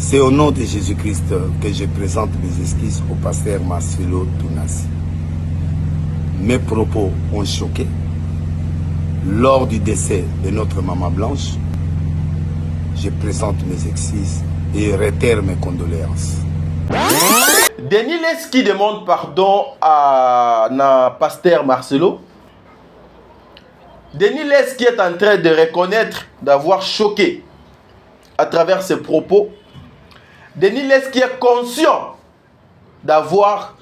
C'est au nom de Jésus-Christ que je présente mes esquisses au pasteur Marcelo Tounassi. Mes propos ont choqué. Lors du décès de notre maman Blanche, je présente mes excuses et réitère mes condoléances. Denis Leski demande pardon à pasteur Marcelo. Denis Leski est en train de reconnaître d'avoir choqué à travers ses propos. Denis Leski est conscient d'avoir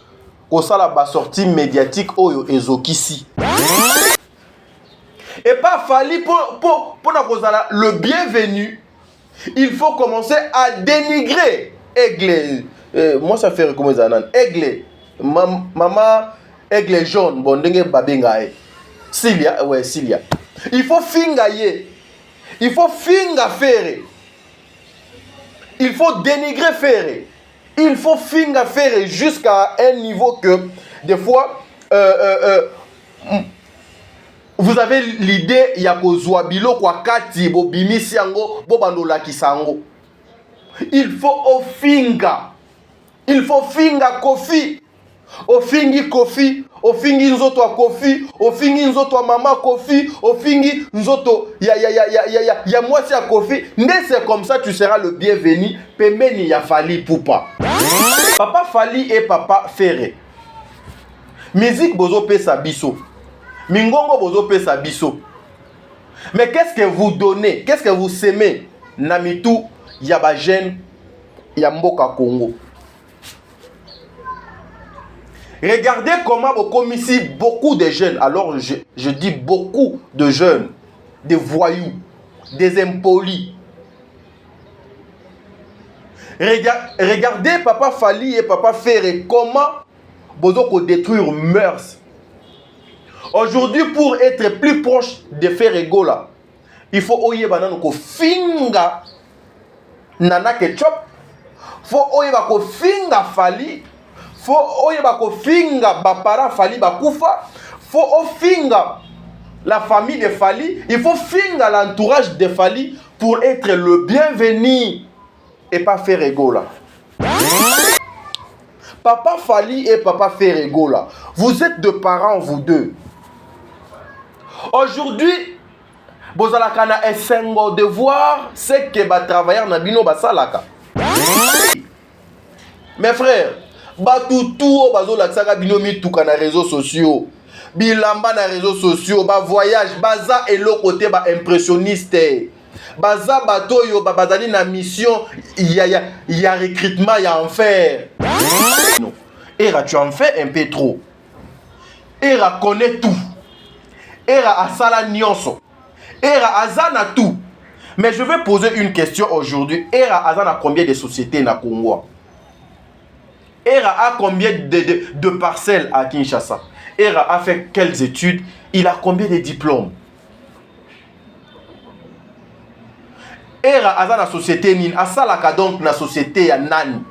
la sortie médiatique au Ezokisi. Et pas fallu pour le bienvenu, il faut commencer à dénigrer Aigle. Moi ça fait comment ça Aigle. Maman Aigle jaune, bon dengue babingae. Cilia, ouais Cilia. Il faut fingayer. Il faut finga faire. Il faut dénigrer faire. Il faut finga faire jusqu'à un niveau que des fois vous avez l'idée il y a kozwa bilo kwa kati bo bimisi yango bo bandola kisango. Il faut ofinga. Il faut finga kofi. Ofingi kofi, ofingi nzoto wa kofi, ofingi nzoto wa mama kofi, ofingi nzoto ya mwasi ya kofi. C'est comme ça tu seras le bienvenu. Pemeni ya Fali Poupa. Papa Fali et papa Ferré. Musique bozo pesa biso. Mingongo bozo pesa biso. Mais qu'est-ce que vous donnez? Qu'est-ce que vous semez? Namitu yaba jeune ya mboka Congo. Regardez comment comme ici beaucoup de jeunes, alors je dis beaucoup de jeunes, des voyous, des impolis. Regardez papa Fali et papa Ferré, comment Bozoko détruire mœurs. Aujourd'hui, pour être plus proche de Ferré Gola, il faut oye banano ko finga nana ketchup, faut oye ba ko finga Fali. Faut oyeba ko finga bapara Fali bakufa, faut ofinga la famille de Fali, il faut finga l'entourage de Fali pour être le bienvenu et pas faire égola. Papa Fali et papa Ferregola, vous êtes deux parents vous deux. Aujourd'hui, bozalaka na esengo de voir ce que ba travailleurs na bino basalaka. Mes frères, batutu bazo laksaka binomi tuka na réseaux sociaux. Bilamba na réseaux sociaux, ba voyage, baza elo côté ba impressionniste. Baza bato yo bazali na mission, il y a recrutement, il y a enfer. Non. Era tu en fais un peu trop. Era connaît tout. Era asala nyonso. Era azana tout. Mais je vais poser une question aujourd'hui. Era azana combien de sociétés na Congo? Era a combien de parcelles à Kinshasa? Era a fait quelles études? Il a combien de diplômes? Era aza na société nini? Asalaka donc na société ya nani?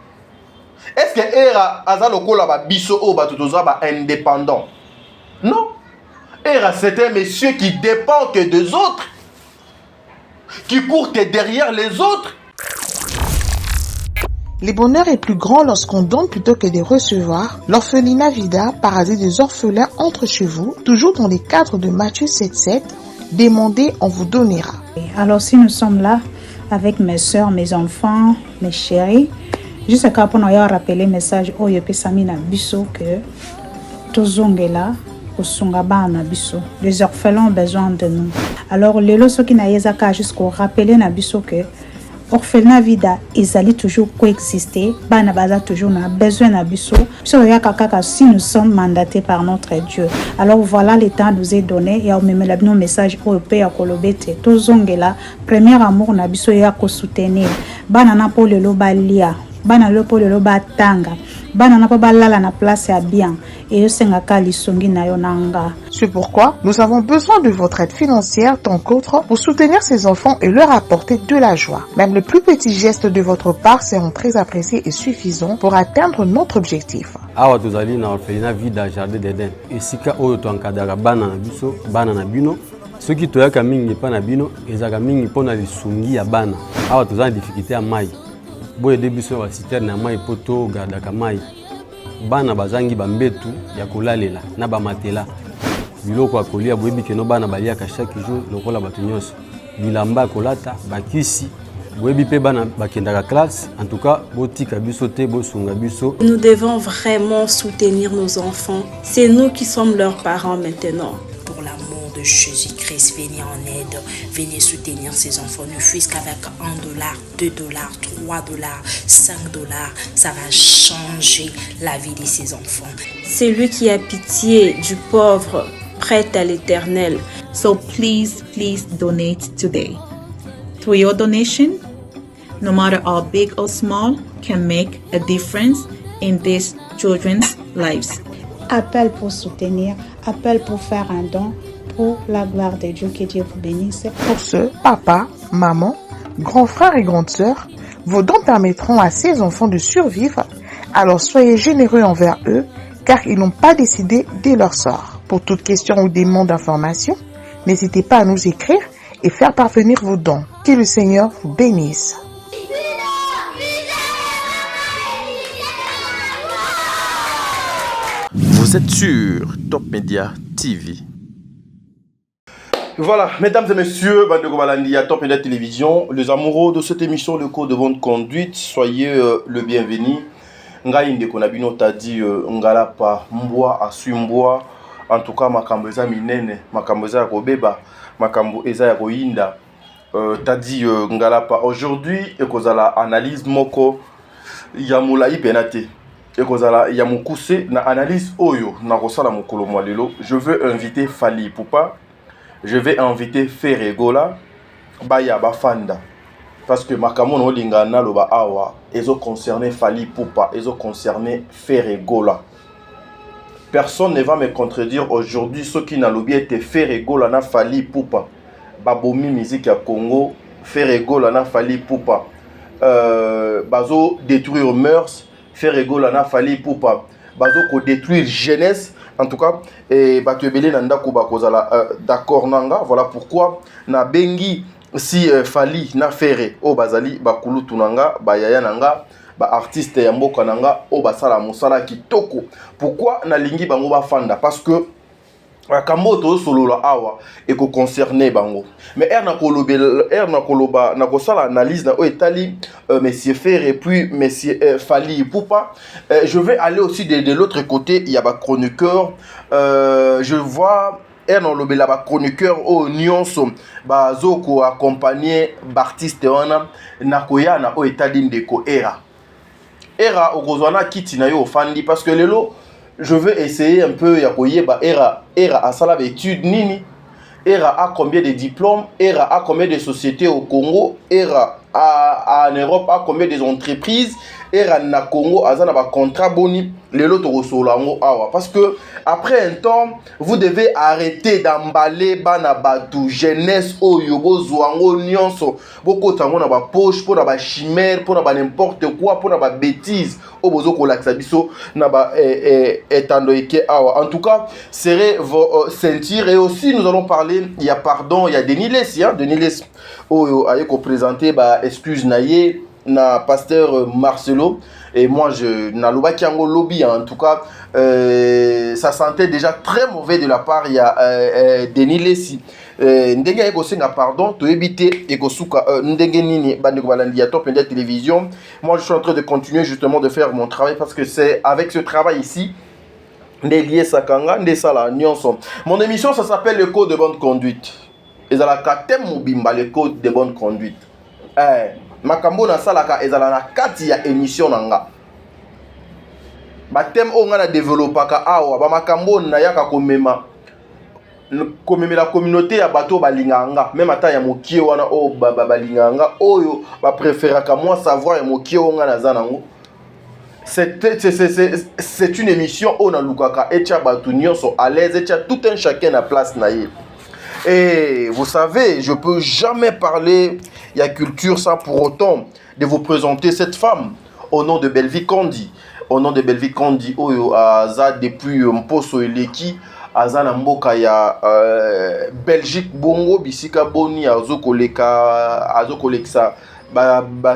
Est-ce que Era aza lokola ba biso o ba totoza ba indépendant? Non. Era c'est un monsieur qui dépend que des autres, qui court que derrière les autres. Le bonheur est plus grand lorsqu'on donne plutôt que de recevoir. L'orphelinat Vida, paradis des orphelins, entre chez vous, toujours dans les cadres de Matthieu 7,7. Demandez, on vous donnera. Alors si nous sommes là avec mes soeurs, mes enfants, mes chéris, juste pour nous rappeler le message Oyo Pesami na biso que tozongela osungaba na biso. Les orphelins ont besoin de nous. Alors les loso qui na yezaka jusqu'au rappeler na biso que orphelinat Vida ezali toujours coexister, bana baza toujours na besoin na biso. Si nous sommes mandatés par notre Dieu. Alors voilà, le temps nous est donné et on met le message au Père Kolobete. Tozongela, premier amour na biso ya ko soutenir. Bana na po lelo balia, bana lo po lelo batanga. Bana na po balala na place ya bien et yo sengaka lisongi na yo nanga. C'est pourquoi nous avons besoin de votre aide financière tant qu'autre pour soutenir ces enfants et leur apporter de la joie. Même le plus petit geste de votre part seront très appréciés et suffisants pour atteindre notre objectif. Awa tozali na orphelinat Vida Jardin d'Eden. Esika oyo to enkadaka bana na biso, bana na bino. Soki toyaka mingi pa na bino, ezaka mingi pona lisungi ya bana. Awa tozali difficulté ya mai. boyede biso ba citerne na mai po togardaka mai. Bana bazangi bambetu ya kolalela na bamatela biloko ya kolia boyebi keno bana baliaka chaque jour lokola bato nyonso bilamba ya kolata bakisi boyebi mpe bana bakendaka classe. En tout cas botika biso te bosunga biso. Nous devons vraiment soutenir nos enfants. C'est nous qui sommes leurs parents maintenant. Pour l'amour de Jésus-Christ, venez en aide, venez soutenir ces enfants, ne fût-ce qu'avec $1, $2, $3, $5, ça va changer la vie de ces enfants. C'est lui qui a pitié du pauvre, prête à l'Éternel. So please donate today. Through your donation, no matter how big or small, can make a difference in these children's lives. Appel pour soutenir, appel pour faire un don pour la gloire de Dieu. Que Dieu vous bénisse. Pour ce, papa, maman, grands frères et grandes sœurs, vos dons permettront à ces enfants de survivre. Alors soyez généreux envers eux, car ils n'ont pas décidé de leur sort. Pour toute question ou demande d'information, n'hésitez pas à nous écrire et faire parvenir vos dons. Que le Seigneur vous bénisse. Vous êtes sur Top Media TV. Voilà, mesdames et messieurs, bande de Gobalandi à Top Media Télévision, les amoureux de cette émission, le code de bonne conduite, soyez le bienvenu. Ngai ndeko na bino tadi ngala pa mbwa asu mbwa. En tout cas makambo eza minene, makambo eza ya kobeba, makambo eza ya koyinda. Tadi ngala pa aujourd'hui ekozala analyse moko ya molai penate. Ekozala ya mukuse na analyse oyo na kosala mokolo mwa lelo. Je veux inviter Fally Ipupa, je vais inviter Ferregola baya bafanda parce que makambo no lingana loba awa ezo concerner Fally Ipupa, ezo concerner Ferregola. Personne ne va me contredire aujourd'hui ceux qui n'a lobby était Ferregola na Fally Ipupa. Babomi musique ya Congo, Ferregola na Fally Ipupa. Bazo détruire mœurs, Ferregola na Fally Ipupa. Bazo ko détruire jeunesse. En tout cas, bato ebele na ndako bakozala d'accord nanga. Voilà pourquoi na bengi si Fally na Ferre o bazali bakulutu nanga, bayaya nanga, ba artiste ya mboka nanga o basala musala kitoko. Pourquoi na lingi bango bafanda? Parce que kambo to solo la awa et ko concerner bango. Mais na koloba na kosala analyse na o etali monsieur Ferre et puis monsieur Fally Ipupa. Je vais aller aussi de l'autre côté, il y a ba chroniqueur. Je vois non lobela ba chroniqueur o nyonso bazo ko accompagner artiste wana na koyana o etali ndeko era okozwana kiti na yo fandi parce que lelo je veux essayer un peu ya koyeba era a sala étude nini, era a combien de diplômes, era a combien de sociétés au Congo, era en Europe a combien des entreprises, era na Congo azana ba contrat boni lelo to solango awa parce que après un temps vous devez arrêter d'emballer bana batu jeunesse oyo bozwango nyonso boko tango na ba poche pour na ba chimère pour na ba n'importe quoi pour na ba bêtise o bozo ko laksa biso na ba etando eke awa. En tout cas serrez vos ceintures et aussi nous allons parler il y a Denis Les oyo aye ko présenter ba excuse naie na pasteur Marcelo et moi je na loba kiango lobby en tout cas ça sentait déjà très mauvais de la part il y a Denis Lesi ndenge eko senga pardon to ebité eko suka ndenge nini bandeko balandi ya Top Media Télévision. Moi je suis en train de continuer justement de faire mon travail parce que c'est avec ce travail ici Ndelié Sakanga Ndesala Nyonso. Mon émission ça s'appelle le code de bonne conduite. Et ça la thème mobimba le code de bonne conduite. Makambo na salaka ezala na kati ya émission nanga. Ba thème o nga na développaka awa ba makambo na yaka komema la communauté ya bato balinganga même ata ya mokie wana o balinganga oyo ba préféraka moi savoir ya mokie o nga na zanango. C'est une émission on a lukaka echa bato nyonso à l'aise echa tout un chacun na place na ye. Et vous savez, je peux jamais parler il y a culture sans pour autant de vous présenter cette femme au nom de Belvi Kondi. Au nom de Belvi Kondi, oyo aza depuis Mposo Eleki, aza na mboka ya Belgique bongo bisika boni azokoleka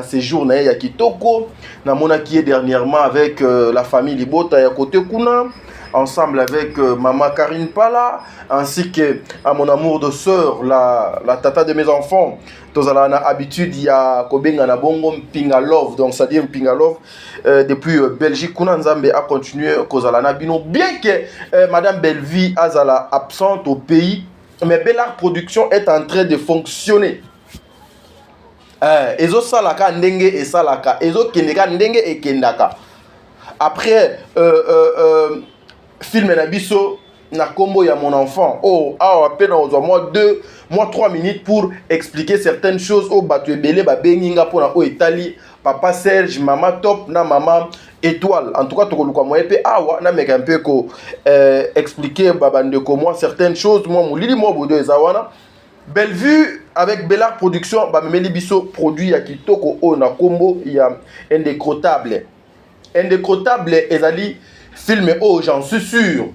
séjour na ya kitoko na mona qui est dernièrement avec la famille Libota ya côté kuna, ensemble avec maman Karine Pala, ainsi que à mon amour de sœur, la tata de mes enfants. Tous à habitude il y a kobenga na bongo Mpinga Love, donc ça dit Mpinga Love depuis Belgique kuna nzambe a continué kozala na bino, bien que madame Belvie azala absente au pays, mais Bellard Production est en train de fonctionner. Ezo salaka ndenge et salaka, ezo kendeka ndenge et kendaka. Après film na biso na combo ya mon enfant. Oh, à peine on doit moi 3 minutes pour expliquer certaines choses au batu ebele ba benginga pour na o Italie, papa Serge, maman Top na maman Étoile. En tout cas tokoluka moi pe awa na meka un peu ko expliquer babande ko moi certaines choses moi mulili moi bodo ezawana. Bellevue avec Bellard Production, Bamemeli Biso produit ya kitoko o na combo ya indécrottable. Indécrottable ezali film o j'en suis sûr.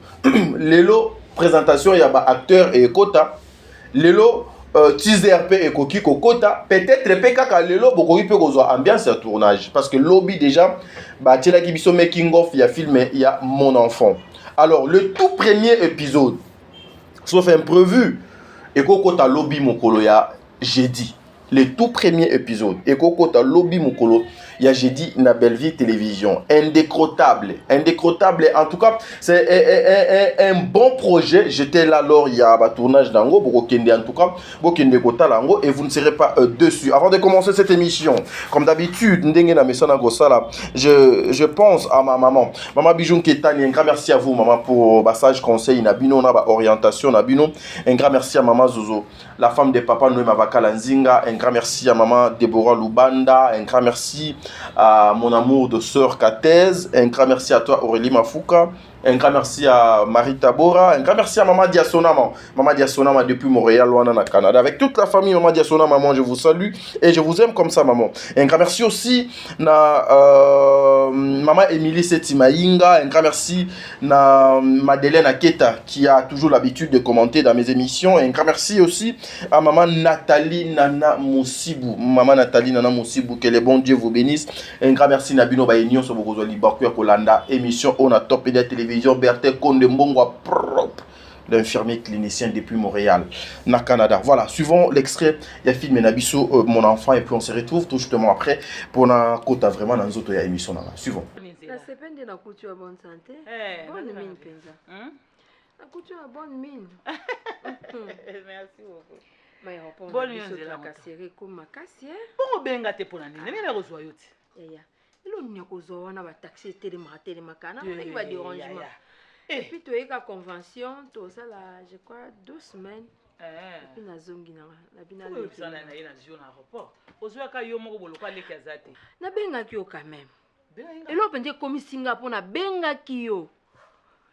Lelo présentation ya ba acteur et kota. Lelo teaser pe ekoki kokota. Peut-être pe kaka lelo bokoki pe kozwa ambiance ya tournage parce que lobby déjà ba tela ki biso making of ya film ya mon enfant. Alors le tout premier épisode sauf imprévu ekokota lobby mokolo ya jeudi, le tout premier épisode ekokota lobby mokolo ya jeudi na Bellevue Télévision. Indécrottable en tout cas c'est un bon projet. J'étais là lors il y a un tournage d'ango bokende, en tout cas bokende kota lango et vous ne serez pas dessus. Avant de commencer cette émission, comme d'habitude ndenge na mesana gosala, je pense à ma maman Bijoun Ketani. Un grand merci à vous maman pour sage conseil na bino na ba orientation na bino. Un grand merci à maman Zozo, la femme de papa Noé Mavakala Nzinga. Un grand merci à maman Deborah Lubanda. Un grand merci à mon amour de sœur Katez. Un grand merci à toi Aurélie Mafouka. Un grand merci à Marie Tabora. Un grand merci à Maman Diasonama. Maman Diasonama depuis Montréal, Luana, na Canada. Avec toute la famille Maman Diasonama, maman, je vous salue et je vous aime comme ça, maman. Un grand merci aussi à Maman Émilie Setimainga. Un grand merci à Madeleine Aketa qui a toujours l'habitude de commenter dans mes émissions. Un grand merci aussi à Maman Nathalie Nana Moussibou. Maman Nathalie Nana Moussibou, que le bon Dieu vous bénisse. Un grand merci Nabino Baïnion sur Bokozoli Bakuya Kolanda. Émission On a top et de télévision. Berthe Konde Mbongwa propre, l'infirmier clinicien depuis Montréal, na Canada. Voilà, suivons l'extrait, il y a film Nabiso, mon enfant, et puis on se retrouve tout justement après pour la côte vraiment dans notre émission. Suivons. La semaine de la couture à bonne santé, bonne mine, Penza. La couture à bonne mine. Merci beaucoup. Mais on peut la casser comme ma cassière. Bon, ben gâté pour l'année, mais la reçoit. Il y a un taxi télémacana, il va dérangement. Et puis tu as une convention, tout ça là, je crois 2 semaines. Et puis na zongi na bina le. Ça na na zone aéroport. Ozoa ka yo moko boloka le kazate. Na benga ki yo quand même. Et là pende comme Singapour na benga ki yo.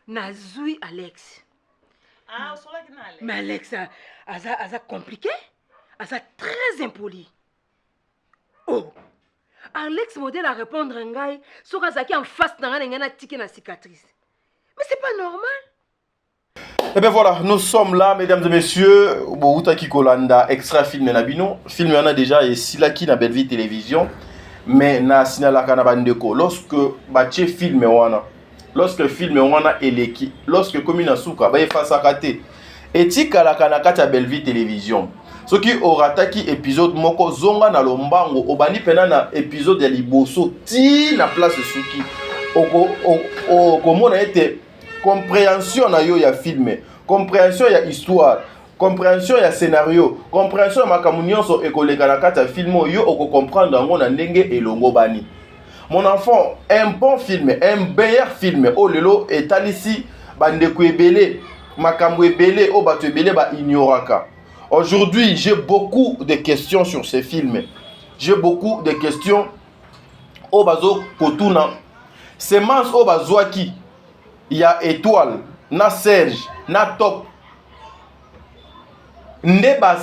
Na zui Alex. Ah, so la kina Alex. Mais Alex a compliqué, a très impoli. Oh. Alex modèle à répondre à Ngaï, sur Kazaki en face d'un ticket na cicatrice. Mais c'est pas normal. Et bien voilà, nous sommes là, mesdames et messieurs. Boutaki Kolanda, extra film Nabino. Film yana déjà et Silaki na Bellevue Télévision. Mais na sinalaka na bandeko. Lorsque bache film wana, lorsque film wana eleki, lorsque commune Souka ba efasa kate. Etika la kanakata Bellevue Télévision. Ce qui aura taki épisode moko zonga na lombango obani pena na épisode ya liboso ti na place suki komona ete compréhension na yo ya film, compréhension ya histoire, compréhension ya scénario, compréhension ya makambo nyonso ekoleka na kati ya film yo oko comprendre yango na ndenge elongo bani. Mon enfant, un bon film, un meilleur film o lelo etalisi bandeko ebele makambo ebele o bato ebele ba ignoraka. Aujourd'hui, j'ai beaucoup de questions sur ces films. J'ai beaucoup de questions au bazo kotuna. Semence au bazouaki. Il y a Étoile, na Serge, na Top. Neba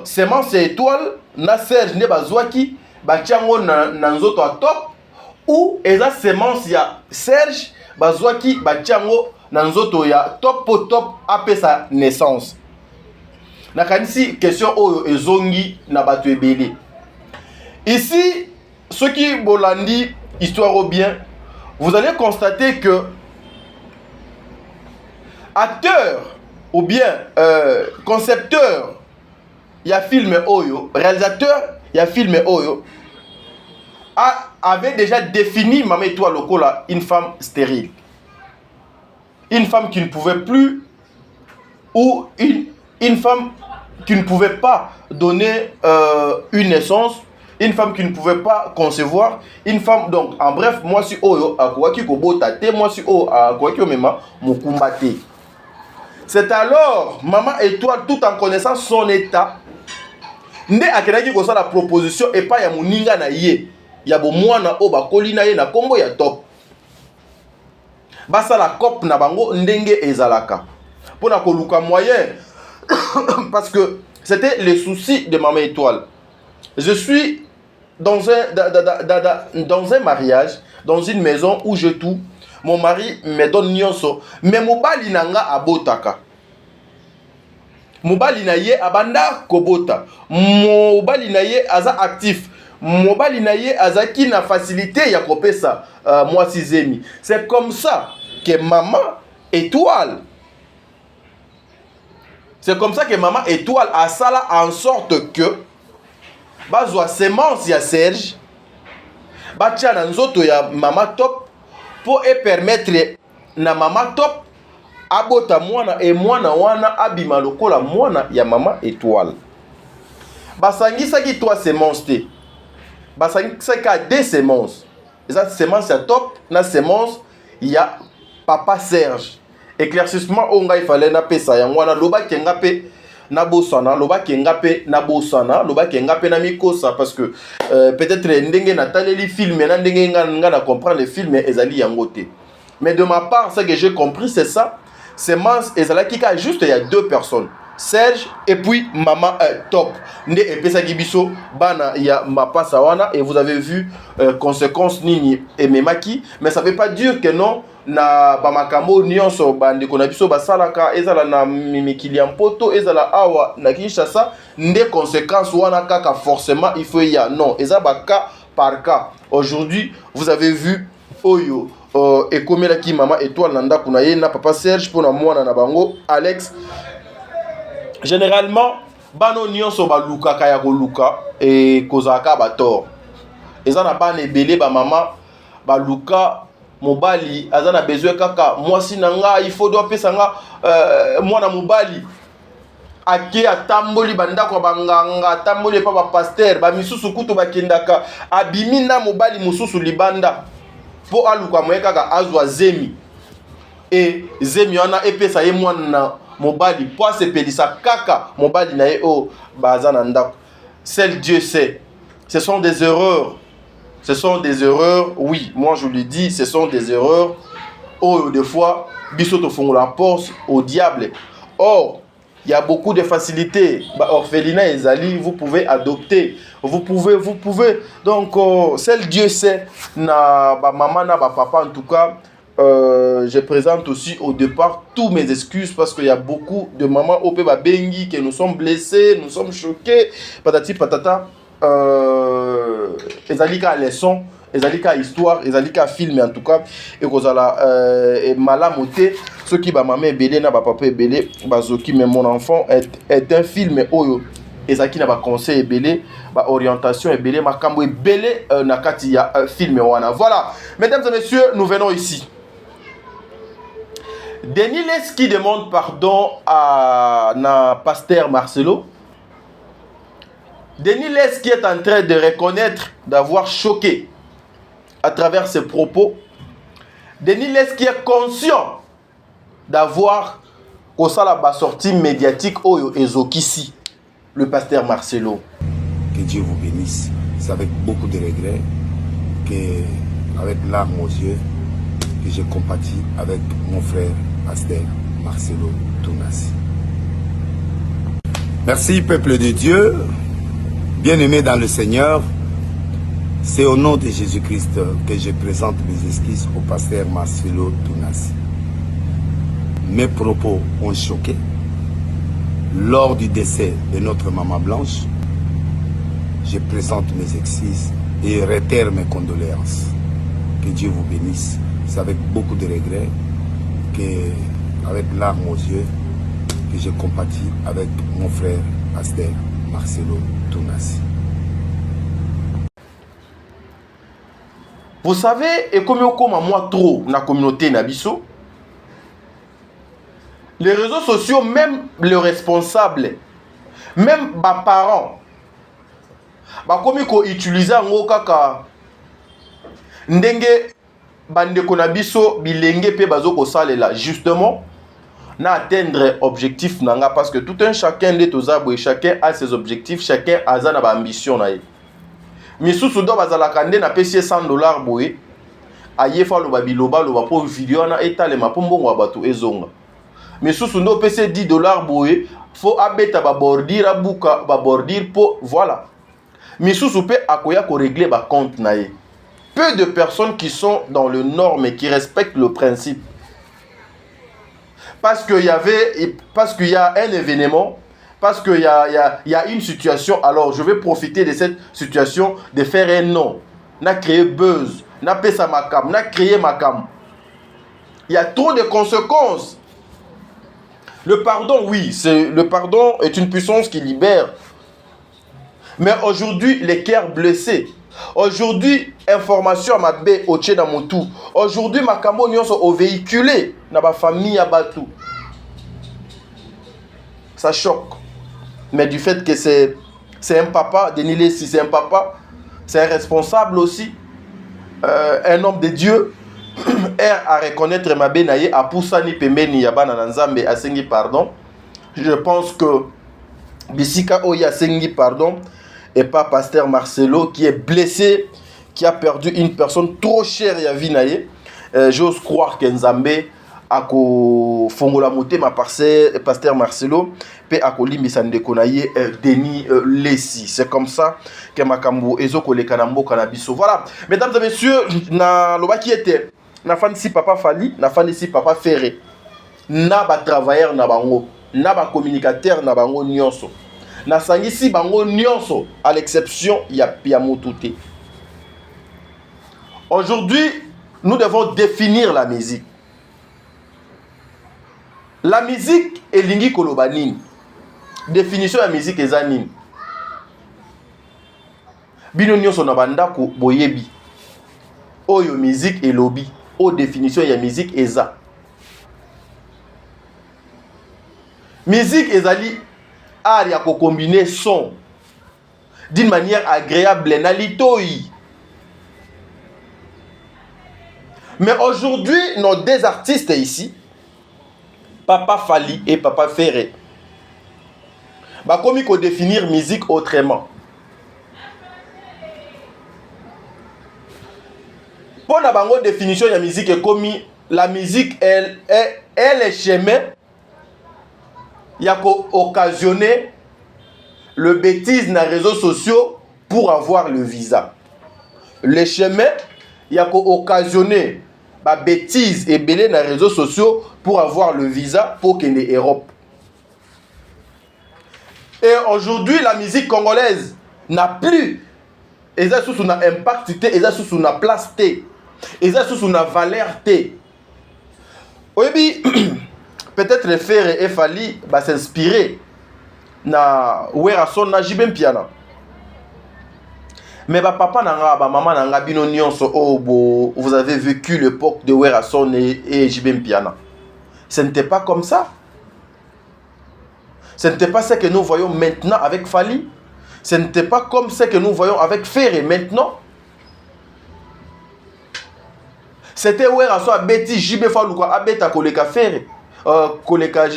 semence Étoile, na Serge, ne bazouaki, batiango na nzoto a Top. Ou eza semence ya Serge, bazouaki, batiango na nzoto ya Top po Top apé sa naissance. Nakanisi question oyo ezongi na bato ebele. Ici, ceux qui bolandi histoire au bien, vous allez constater que acteur ou bien concepteur, il y a film Oyo, réalisateur, il y a film Oyo, avait déjà défini Maman Étoile Lokola une femme stérile. Une femme qui ne pouvait plus, ou une femme qui ne pouvait pas donner une naissance, une femme qui ne pouvait pas concevoir, une femme, donc en bref, moi si Oyo akwaki kobotate, moi si Oyo akwaki omema mokumbate. C'est alors Maman Étoile, tout en connaissant son état, nde akenaki kosa la proposition et pas ya moninga na ye, ya bo mwana o bakoli na ye na kombo ya Top. Basa la cop na bango ndenge ezalaka. Pona koluka moyen parce que c'était les soucis de Maman Étoile. Je suis dans un mariage, dans une maison où je tout. Mon mari me donne nyonso, mais mobali nanga abotaka. Mobali na ye abanda kobota. Mobali na ye aza actif. Mobali na ye azaki na facilité ya kopesa moi sizemi. C'est comme ça que Maman Étoile, c'est comme ça que Maman Étoile a sala en sorte que bazwa semence ya Serge, batia na nzoto ya Maman Top pour permettre na Maman Top abota mwana et mwana wana abima lokola mwana ya Maman Étoile. Basangisaki 3 semences te. Basangisaki 2 semences. Eza semence ya Top na semence ya Papa Serge. Éclaircissement onga il fallait na pesa ya mwana loba kenga pe na bosana, loba kenga pe na bosana, loba kenga pe na mikosa parce que peut-être ndenge na taleli film na ndenge nga na comprendre le film ezali yango te. Mais de ma part, ce que j'ai compris c'est ça, semence ezalaki ka juste il y a 2 personnes. Serge et puis Maman Top. Nde epesa kibiso bana ya mapasa wana et vous avez vu conséquences nini et memaki, mais ça veut pas dire que non na bamakamo nyonso bande kona biso basalaka ezala na mikili ya mpoto ezala awa na Kinshasa nde conséquences wana kaka forcément il faut ya non ezala baka par cas. Aujourd'hui vous avez vu Oyo ekomelaki Maman Étoile nanda kuna ye na Papa Serge pona mwana na bango Alex. Généralement bano nyonso balukaka ya koluka et kozaka bator ezana bana ebele ba mama baluka mobali azana besoin kaka mwasi nanga il faut doit pesa nga mwana mobali ake atamboli bandako banganga atamboli pa ba pasteur ba misusu kutu bakendaka abimi na mobali mususu libanda po aluka moye kaka azwa zemi et zemi wana epesa ye mwana mobali po asepelisa kaka mobali na ye o bazana ndako. Seul Dieu sait. Ce sont des erreurs. Ce sont des erreurs, oui, moi je le dis, ce sont des erreurs. Oh, des fois, bisoto font la porte au diable. Or, il y a beaucoup de facilités. Orphelinat et Zali, vous pouvez adopter. Vous pouvez. Donc, seul Dieu sait. Na maman, na papa, en tout cas, je présente aussi au départ tous mes excuses parce qu'il y a beaucoup de mamans au Péba Bengi que nous sommes blessés, nous sommes choqués. Patati patata. Ezalika leçon, ezalika histoire, ezalika film en tout cas et kozala malamoté ceux qui ba maman belé na ba papa belé bazoki mais mon enfant est un film oyo ezaki na ba conseil belé ba orientation belé makambo belé na kati ya film wana. Voilà, mesdames et messieurs, nous venons ici. Denis Leski demande pardon à na pasteur Marcelo. Denis Leski est en train de reconnaître d'avoir choqué à travers ses propos. Denis Leski est conscient d'avoir causé la sortie médiatique Oyo Ezokisi, le pasteur Marcelo. Que Dieu vous bénisse. C'est avec beaucoup de regrets, avec larmes aux yeux, que j'ai compati avec mon frère pasteur Marcelo Tounassi. Merci peuple de Dieu. Bien-aimés dans le Seigneur, c'est au nom de Jésus-Christ que je présente mes excuses au pasteur Marcelo Tounassi. Mes propos ont choqué. Lors du décès de notre maman Blanche, je présente mes excuses et réitère mes condoléances. Que Dieu vous bénisse. C'est avec beaucoup de regrets, avec larmes aux yeux, que je compatis avec mon frère pasteur Marcelo Tounassi. Vous savez, et comme on comme moi trop dans la communauté Nabiso, les réseaux sociaux, même les responsables, même les parents, comme ils utilisent en kaka ndenge bandeko na biso bilenge pe bazo ko salela justement na atteindre objectif nanga parce que tout un chacun de tozabo et chacun a ses objectifs, chacun a sa ambition na ye. Misusu do bazalaka nde na pesi $100 boye ayefa lo babiloba lo bapo video na etalema po mbongo wa bato ezonga. Misusu ndo pesi $10 boye faut abeta ba bordir abuka ba bordir po voilà. Misusu pe akoya ko régler ba compte na ye. Peu de personnes qui sont dans le norme et qui respectent le principe. Parce qu'il y a un événement, parce qu'il y a une situation, alors je vais profiter de cette situation de faire un nom. N'a créé buzz, n'a payé sa macam, n'a créé macam. Il y a trop de conséquences. Le pardon, oui, le pardon est une puissance qui libère. Mais aujourd'hui, les cœurs blessés. Aujourd'hui, information à ma bé au tché dans mon tout. Aujourd'hui, ma camion sont au véhiculé dans ma famille à Batou. Ça choque. Mais du fait que c'est un papa, Denis Lessi, c'est un papa, c'est un responsable aussi, un homme de Dieu, à reconnaître ma bénaye, à poussani pembeni yabana nanzambe à sengi pardon. Je pense que Bissika Oya sengi pardon. Et pas pasteur Marcelo qui est blessé, qui a perdu une personne trop chère à Vinaye. J'ose croire qu'Enzambe a fongola moté ma pasteur Marcelo pe a limbi sandekonaye Denis Lessi. C'est comme ça que makambo ezoko le kanambo kanabiso. Voilà, mesdames et messieurs, na loba qui était na fan si papa Fali, na fan si papa Ferré. Na ba travailleur na bango, na ba communicateur na bango nyonso. Na sangisi bango nyonso à l'exception ya motute. Aujourd'hui, nous devons définir la musique. La musique est lingi kolobanine. Définition de la musique est zanine. Bino nyonso na bandako boyebi. Oyo musique et lobby. O définition ya musique eza. Musique ezali art ya ko combiner son d'une manière agréable na litoi. Mais aujourd'hui, nos deux artistes ici, Papa Fali et Papa Ferré, bah comme il faut définir musique autrement. Pour la bango définition de la musique est comme la musique elle est chemin. Il y a occasionné le bêtise dans les réseaux sociaux pour avoir le visa. Le chemin, il y a occasionné la bêtise et belé dans les réseaux sociaux pour avoir le visa pour qu'il y ait Europe. Et aujourd'hui, la musique congolaise n'a plus. Et ça sous son impact, et ça sous son place, et ça sous son valeur. Oui, peut-être les Ferré et Fali va s'inspirer na Werason na Jibem Piana. Mais papa nanga maman nanga bino nyonso oh vous avez vécu l'époque de Werason et Jibem Piana. Ce n'était pas comme ça. Ce n'était pas ce que nous voyons maintenant avec Fali. Ce n'était pas comme ce que nous voyons avec Ferré maintenant. C'était Werason abeti Jibé Faluka abeta koleka Ferré. Koleka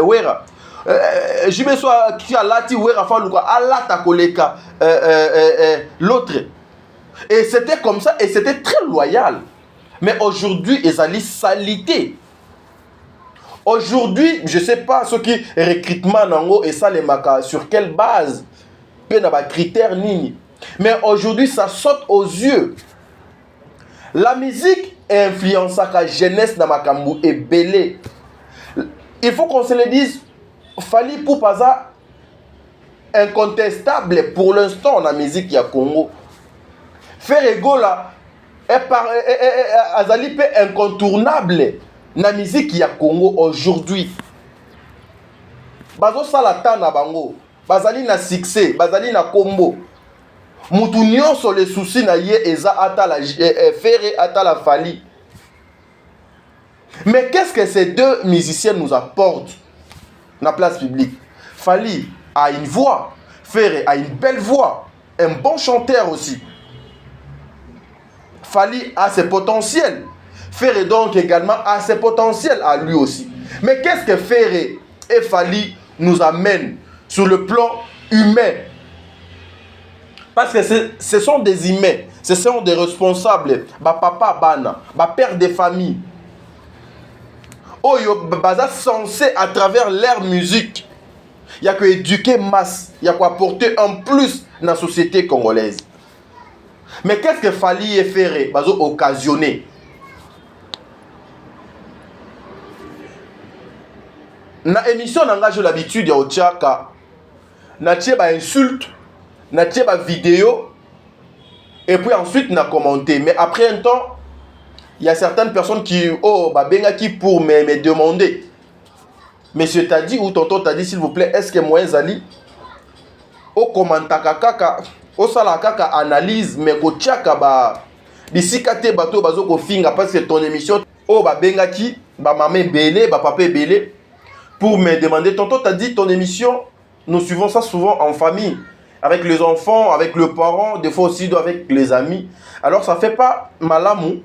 Wera. Jibé soit qui a lati Wera Faluka alata koleka l'autre. Et c'était comme ça et c'était très loyal. Mais aujourd'hui, ils allaient salité. Aujourd'hui, je ne sais pas ce qui recrutement nango et ça les maka sur quelle base, pe na ba critère nini. Mais aujourd'hui, ça saute aux yeux. La musique influence la jeunesse dans makambu et belé. Il faut qu'on se le dise. Fali Poupaza incontestable pour l'instant na musique ya Congo. Ferregola azali pe incontournable na musique ya Congo aujourd'hui. Bazo sala ta na bango, bazali na succès, bazali na combo. Mutu nyonso le souci na ye eza atala Ferre atala Fally. Mais qu'est-ce que ces deux musiciens nous apportent dans la place publique? Fally a une voix, Ferre a une belle voix, un bon chanteur aussi. Fally a ses potentiels. Ferre donc également a ses potentiels à lui aussi. Mais qu'est-ce que Ferre et Fally nous amènent sur le plan humain? Parce que ce sont des humains, ce sont des responsables, papa bana, père de famille. Oyo baza censé à travers leur musique, il y a que éduquer masse, il y a quoi apporter en plus dans la société congolaise. Mais qu'est-ce que Fally et Ferre bazo occasionné? Na émission nanga j'ai l'habitude ya ochaka na tie ba insulte, na tie ba vidéo et puis ensuite na commenter. Mais après un temps, il y a certaines personnes qui bengaki pour me demander, monsieur t'a dit ou tonton t'a dit s'il vous plaît, est-ce que moi zali au commentaka kaka au sala kaka analyse mais ko tiaka ba bisika te bato bazo ko finga parce que ton émission bengaki maman belé papa belé pour me demander, tonton t'as dit ton émission, nous suivons ça souvent en famille, avec les enfants, avec le parent, des fois aussi avec les amis. Alors ça fait pas malamu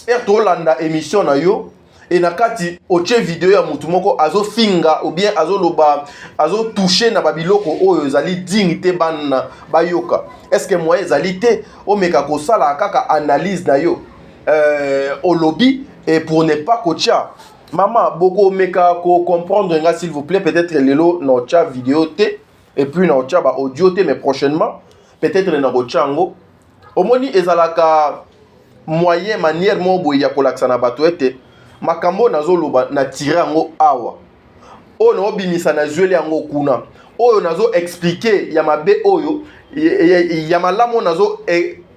ertolanda émission na yo et nakati oche vidéo ya mutu moko azo finga ou bien azo loba azo toucher na babiloko oyo zali dignité ban bayoka. Est-ce que moi ezali te o meka ko sala kaka analyse na yo au lobby et pour ne pas kocha maman boko meka ko comprendre nga s'il vous plaît, peut-être lelo na cha vidéo te et puis na cha ba audio te, mais prochainement peut-être na bochango omoni ezalaka moyen manière mo boy ya kolaksa na bato ete makambo nazo loba na tire yango awa o no bimisa na zuele yango kuna oyo nazo expliquer ya mabe oyo ya malamo nazo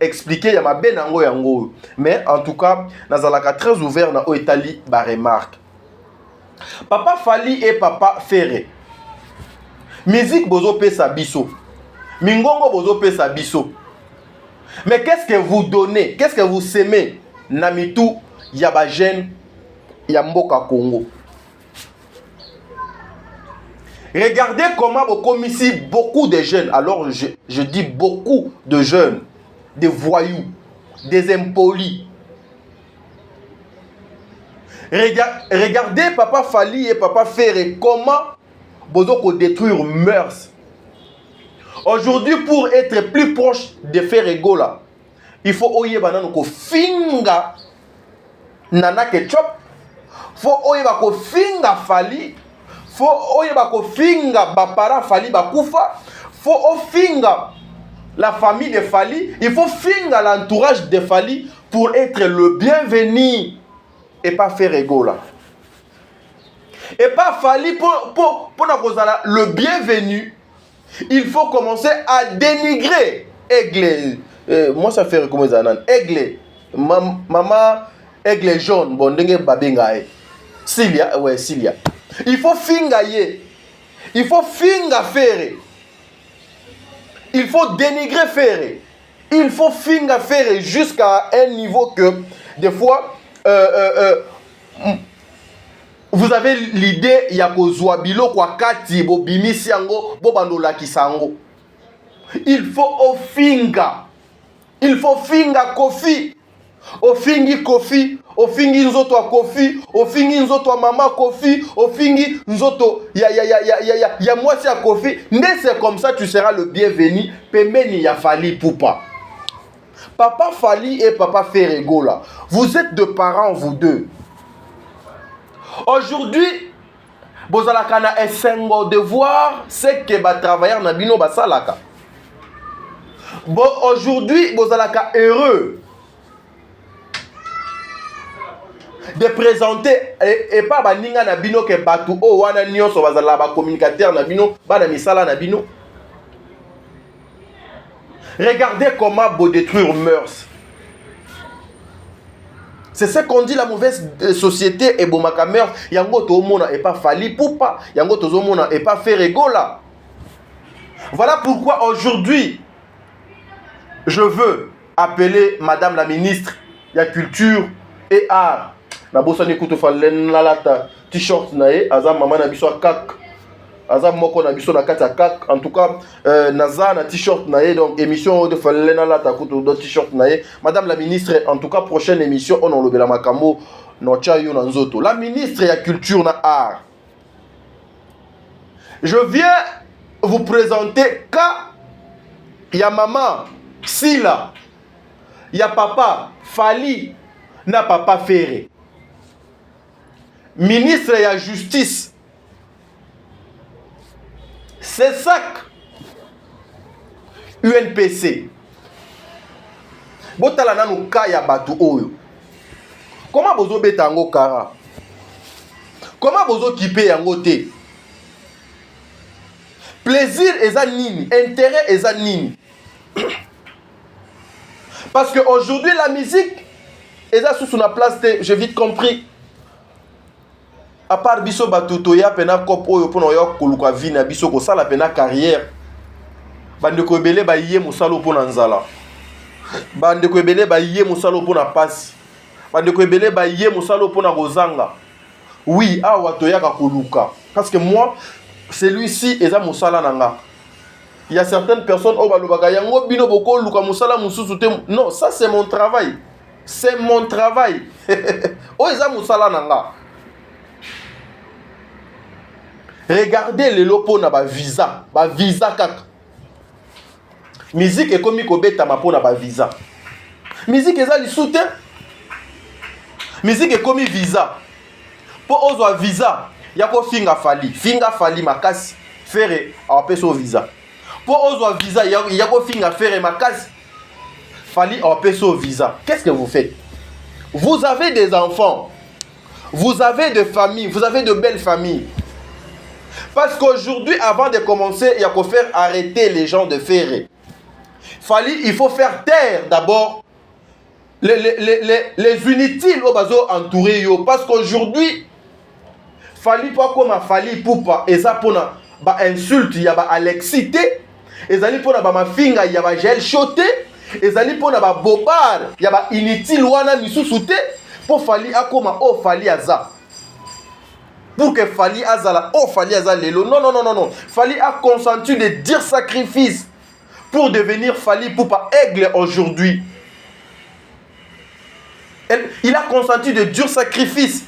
expliquer ya mabe nango yango. Mais en tout cas nazalaka très ouvert na o etali ba remarque. Papa Fally et papa Ferre, musique bozo pesa biso, mingongo bozo pesa biso. Mais qu'est-ce que vous donnez, qu'est-ce que vous semez namitu ya ba jeune ya mboka Congo? Regardez comment comme ici beaucoup de jeunes, alors je dis beaucoup de jeunes, des voyous, des impolis. Regardez papa Fally et papa Ferre comment bozo détruire mœurs. Aujourd'hui, pour être plus proche de Ferregola, il faut oye banano ko finga nana ketchup, faut oye ba ko finga Fally, faut oye ba ko finga bapara Fally bakufa, faut o finga la famille de Fally, il faut finga l'entourage de Fally pour être le bienvenu et pas Ferregola. Et pas Fally pour le bienvenu. Il faut commencer à dénigrer Aigle. Moi ça fait comment ça nan Aigle. Maman Aigle jaune bon ndenge babenga. Cilia, ouais Cilia. Il faut fingayer. Il faut finga Ferre. Il faut dénigrer Ferre. Il faut finga Ferre jusqu'à un niveau que des fois vous avez l'idée ya kozwa bilo kwa kati bo bimisi yango bo bandola kisango. Il faut ofinga. Il faut finga Kofi. Ofingi Kofi, ofingi nzoto wa Kofi, ofingi nzoto wa mama Kofi, ofingi nzoto ya mwasi ya Kofi. Mais c'est comme ça tu seras le bienvenu. Pembeni ya Fally Poupa. Papa Fally et papa Ferregola, vous êtes deux parents vous deux. Aujourd'hui, bozalaka na esengo de voir ce que ba travailleurs na bino basalaka. Bon, aujourd'hui, bozalaka heureux de présenter et pas baninga na bino ke batu o wana nyonso bazala ba communicateur na bino, bana misala na bino. Regardez comment vous détruire mœurs. C'est ce qu'on dit la mauvaise société et bomaka mœurs. Yango to mona et pas fali poupa. Yango to mona et pas faire rigola. Voilà pourquoi aujourd'hui, je veux appeler Madame la ministre de la Culture et Art. Na bossa ni kuto falen la lata t-shirt nae aza mama na biso kak. Aza moko na biso na kati kak. En tout cas, naza na t-shirt nae donc émission de falen la lata kuto do t-shirt nae. Madame la ministre, en tout cas prochaine émission on lobela makambo no chayo na nzoto. La ministre de la Culture na Art. Je viens vous présenter Ka ya maman Sila. Ya papa Fali na papa Ferré. Ministre de la Justice. C'est ça UNPC. Botala nanu ka ya batu oyo. Comment bozo beta yango kara? Comment bozo kipe yango te? Plaisir eza nini? Intérêt eza nini? Parce que aujourd'hui la musique eza sous la place, j'ai vite compris. À part biso batuto ya pena kop oyo pona yo koluka vie na biso ko sala pena carrière. Bande ko ebele ba yé musalo pona nzala. Bande ko ebele ba yé musalo pona pasi. Bande ko ebele ba yé musalo pona kozanga. Oui, awa to ya ka koluka. Parce que moi, celui-ci eza musala nanga. Il y a certaines personnes au balobaka yango bino boko luka musala mususu te. Non, ça c'est mon travail. C'est mon travail. Oh eza musala nanga. Regardez les lopo na ba visa kaka. Musique est comme kobeta mapo na ba visa. Musique eza li soutien. Musique est comme visa. Po ozo visa, yako finga fali makasi. Fere a peso visa. Po ozo visa, yako finga fere makasi. Fali a peso visa. Qu'est-ce que vous faites? Vous avez des enfants. Vous avez des familles, vous avez de belles familles. Parce qu'aujourd'hui, avant de commencer, il y a qu'à faire arrêter les gens de faire. Il faut faire taire d'abord les inutiles au bazo entouré yo. Parce qu'aujourd'hui, Fali pas comme Fali poupa et ça pour ba insulte, il y a ba alexité, et ça pour ba ma finga, il y a ba gel choté, et ça pour ba bobard, il y a ba inutile wana misusute pour Fali akoma o Fali aza. Pour que Fali azala, oh Fali azala lelo. Non. Fali a consenti de dire sacrifice pour devenir Fali Poupa aigle aujourd'hui. Il a consenti de dire sacrifice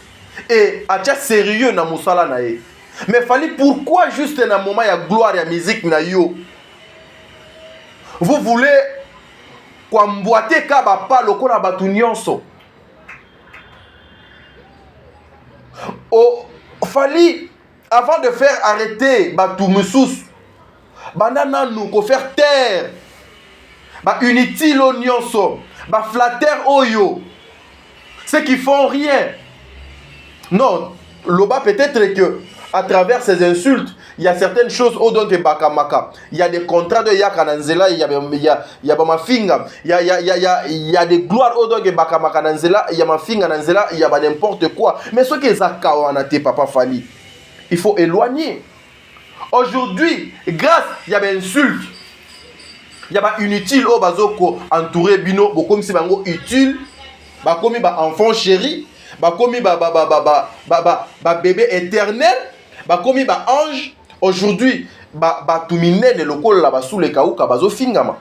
et a déjà sérieux na musala na ye. Mais Fali pourquoi juste na moment ya gloire ya musique na yo? Vous voulez quoi mboiter ka ba pa lokola batu nyonso. Oh Fali, avant de faire arrêter Batou Moussous, Banana nous, qu'on faire taire, bah inutile au nyonso, bah flatter oyo, ceux qui font rien. Non, Loba peut-être que à travers ces insultes, il y a certaines choses au don de Bakamaka. Il y a des contrats de Yakananzela, il y a ma finga, il y a des gloires au don de Bakamaka Nanzela, il y a ma finga Nanzela, il y a n'importe quoi. Mais ce qui est Zakawanate, Papa Fali, il faut éloigner. Aujourd'hui, grâce, il y a des insultes, il y a des inutiles au bazoko entouré bino, comme si bango utile, comme enfant chéri, comme bébé éternel. Bakomi ba ange aujourd'hui batu minene lokola ba sous le kauka bazo fingama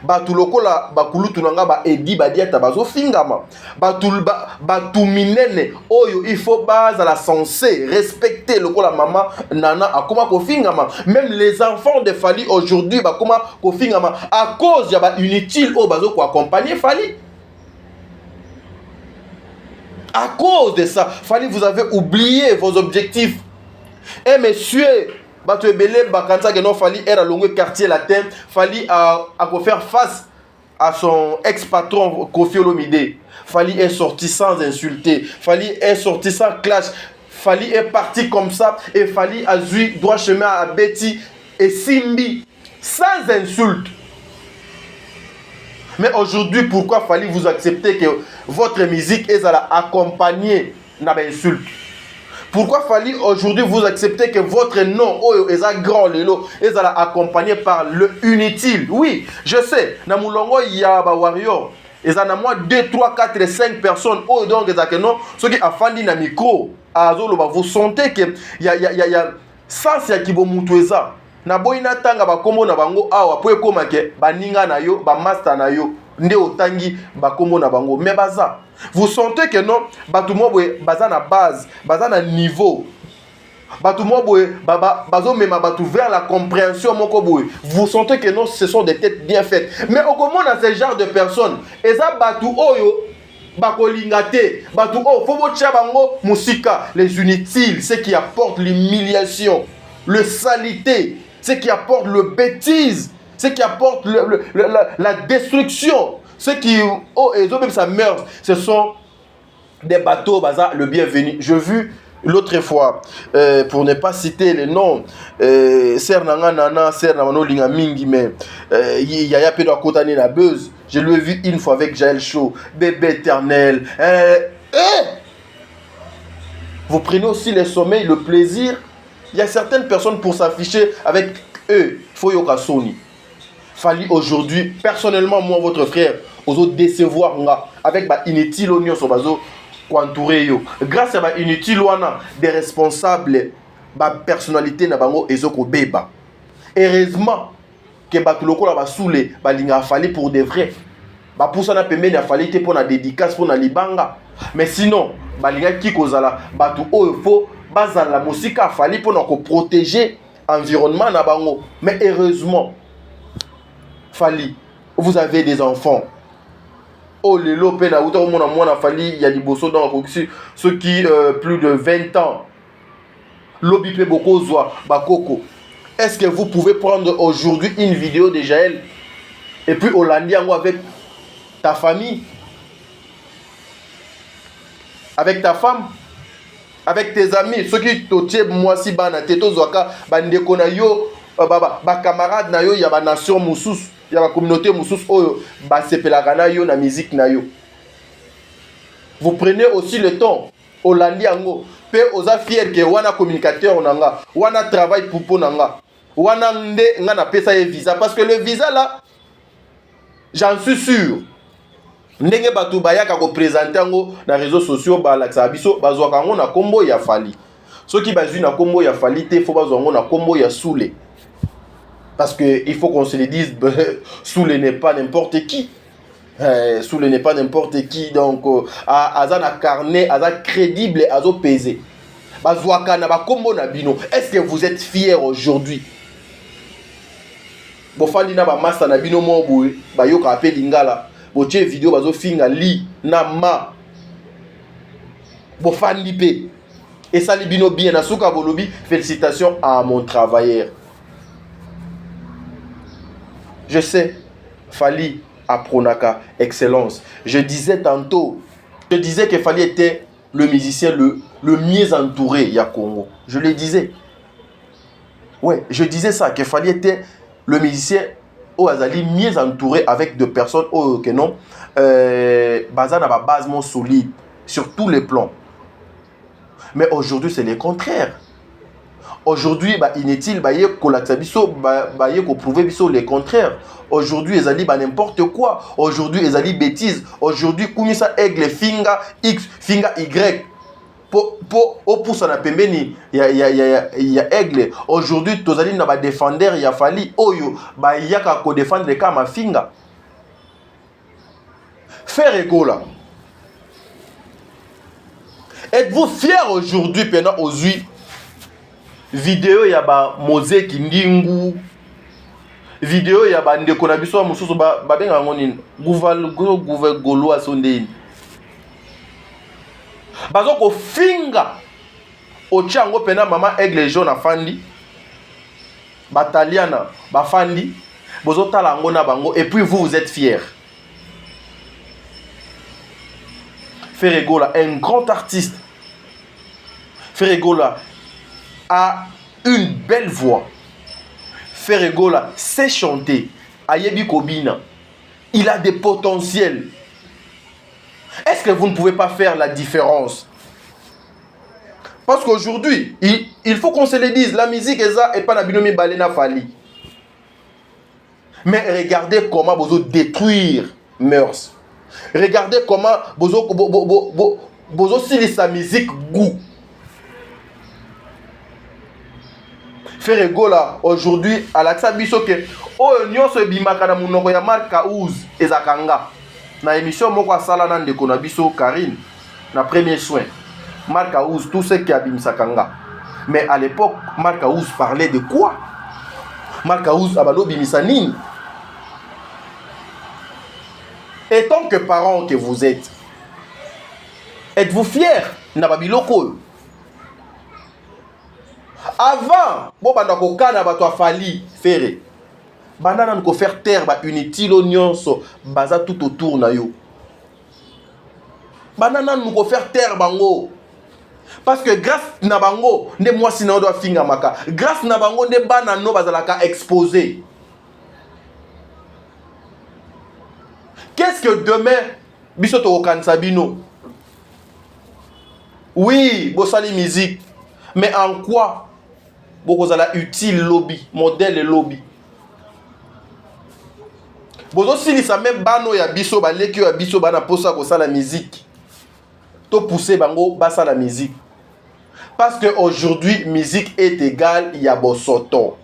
batu lokola bakulutu nanga ba edi badiata bazo fingama batu minene oyo il faut base à la censé respecter lokola maman nana akoma ko fingama. Même les enfants de Fali aujourd'hui bakoma ko fingama à cause ya ba inutile o bazo ko accompagner Fali. À cause de ça, Fali, vous avez oublié vos objectifs. Eh monsieur, Bato Ebele Bakanta que non Fali est à longue quartier latin, Fali a faire face à son ex-patron Kofi Olomide. Fali est sorti sans insulter, Fali est sorti sans clash, Fali est parti comme ça et Fali a eu droit chemin à Betty et Simbi sans insulte. Mais aujourd'hui, pourquoi fallait vous accepter que votre musique est accompagnée d'insultes? Pourquoi fallait aujourd'hui vous accepter que votre nom est grand lelo est accompagné par le inutile? Oui, je sais. Na mulongo ya ba warrior. Et ça na moi 2, 3, 4, 5 personnes. Oh donc que non, ceux qui a fandi na micro, vous sentez que y a sens ya kibo mutueza. Na boyina tanga ba kombo na bango awa po ekoma ke baninga na yo, ba master na yo, nde otangi ba kombo na bango. Mais baza, vous sentez que non, batu mo boye baza na base, baza na niveau. Batu mo boye bazo mema batu vers la compréhension moko boye. Vous sentez que non, ce sont des têtes bien faites. Mais au comment dans ce genre de personnes, eza batu oyo bakolingate, batu o fobo tia bango musika, les inutiles, ceux qui apportent l'humiliation, le salité, ceux qui apportent le bêtise, ceux qui apportent la destruction, ceux qui et même ça meurt, ce sont des bateaux baza le bienvenu. Je vu l'autre fois, pour ne pas citer les noms, Sernanga Nana, Sernanga Linga Mingi, mais Yaya Pedro Kotane la Buzz, je l'ai vu une fois avec Jaël Chaud, bébé éternel. Vous prenez aussi le sommeil, le plaisir. Il y a certaines personnes pour s'afficher avec eux, il faut yoka Sony. Fallait aujourd'hui, personnellement, moi, votre frère, aux autres décevoir avec ba inutile oignon sur bazo entouré yo. Grâce à ba inutile wana des responsables, ba personnalité na bango ezoko beba. Heureusement que ba tuloko la ba soule ba linga fallait pour de vrai. Ba pour ça na pembeni a fallait te pour na dédicace pour na libanga. Mais sinon, ba linga ki kozala ba tu o faut bazala musika fallait pour na ko protéger environnement na bango. Mais heureusement Fali, vous avez des enfants. Oh, les lopes, na outa mon amour na Fali, il y a des bossos dans ceux qui plus de 20 ans. Lobby pe beaucoup zoa bakoko. Est-ce que vous pouvez prendre aujourd'hui une vidéo de Jaël et puis Hollandi avec ta famille, avec ta femme, avec tes amis, ceux qui t'ont moi si bana teto zoaka bandeko na yo ba camarade na yo ya ba nation mususu. Il y a la communauté Moussous Oyo, Basepelagana yo na musique na yo. Vous prenez aussi le temps, Hollandi ango, pe oza fier que wana communicateur nanga, wana travail pour nanga, wana nde nga na pesa ye visa parce que le visa là, j'en suis sûr. Ndenge batu bayaka ko présenter ngo na réseaux sociaux ba laksa biso bazwaka ngo na kombo ya Fali. Ceux qui bazui na kombo ya Fali te faut bazwa ngo na kombo ya Soule. Parce qu'il faut qu'on se le dise, Soule n'est pas n'importe qui. Soule n'est pas n'importe qui. Donc, Azan a carnet, Azan crédible, Azan pesé. Est-ce que vous êtes fiers aujourd'hui? Bofali na ba masa na bino mo boy, ba yoka apé lingala. Boche vidéo bazo finga li na ma. Bofali pe. Et ça li bino bien na suka bolobi, félicitations à mon travailleur. Je sais, Fali à Pronaka, excellence. Je disais tantôt, que Fali était le musicien le mieux entouré à Congo. Je le disais. Ouais, je disais ça, que Fali était le musicien au Azali mieux entouré avec de personnes que non. Bazan a base solide sur tous les plans. Mais aujourd'hui, c'est le contraire. Aujourd'hui, inutile, prouver le contraire. Aujourd'hui, ils allaient n'importe quoi. Aujourd'hui, ils allaient bêtises. Aujourd'hui, comme ça, aigle, finger X, finger Y. Pour ça, il y a aigle. Aujourd'hui, tous allez n'a pas défendre, il y a fallu. Oyo, il y a qu'à défendre les cas, ma finger. Faire égo là. Êtes-vous fiers aujourd'hui, pendant aux huit? Vidéo ya ba Mose Kindingu, vidéo ya ba ndeko na biso mususu ba benga ngoni gouvel golo asondeni bazo ko finga ochango pena mama aigle jaune afandi bataliana bafandi bozo tala ngo na bango et puis vous êtes fiers. Ferregola, un grand artiste. Ferregola a une belle voix. Ferregola sait chanter. Ayebi Kobina. il a des potentiels. Est-ce que vous ne pouvez pas faire la différence? Parce qu'aujourd'hui, il faut qu'on se le dise, la musique est pas na binomi balena fali. Mais regardez comment vous détruire mœurs. Regardez comment vous si sa musique goût. Faire gola aujourd'hui à la Tsabiso que oh nyonso bimaka na munoko ya marka ouz ezakanga. Na émission moko sala na ndeko na biso Karine na premier soin. Marc Aouz, tout ce qui a bimisakanga. Mais à l'époque, Marc Aouz parlait de quoi? Marc Aouz abalo bimisanine. Et tant que parents que vous êtes-vous fiers? Nababiloko. Avant, bon bandako kana bato fali faire. Bandana nko faire terre ba inutile nyonso baza tout autour na yo. Bandana nko faire terre bango. Parce que grâce na bango, ne moi sinon doit finga maka. Grâce na bango ne bana no bazalaka exposé. Qu'est-ce que demain bisoto okansabino? Oui, bosali musique, mais en quoi bokozala utile lobby, modèle lobby. Bozo silisa même bano ya biso baleki ya biso bana posa kosala musique. To pousser bango basa la musique. Parce que aujourd'hui musique est égale il y a bosoto.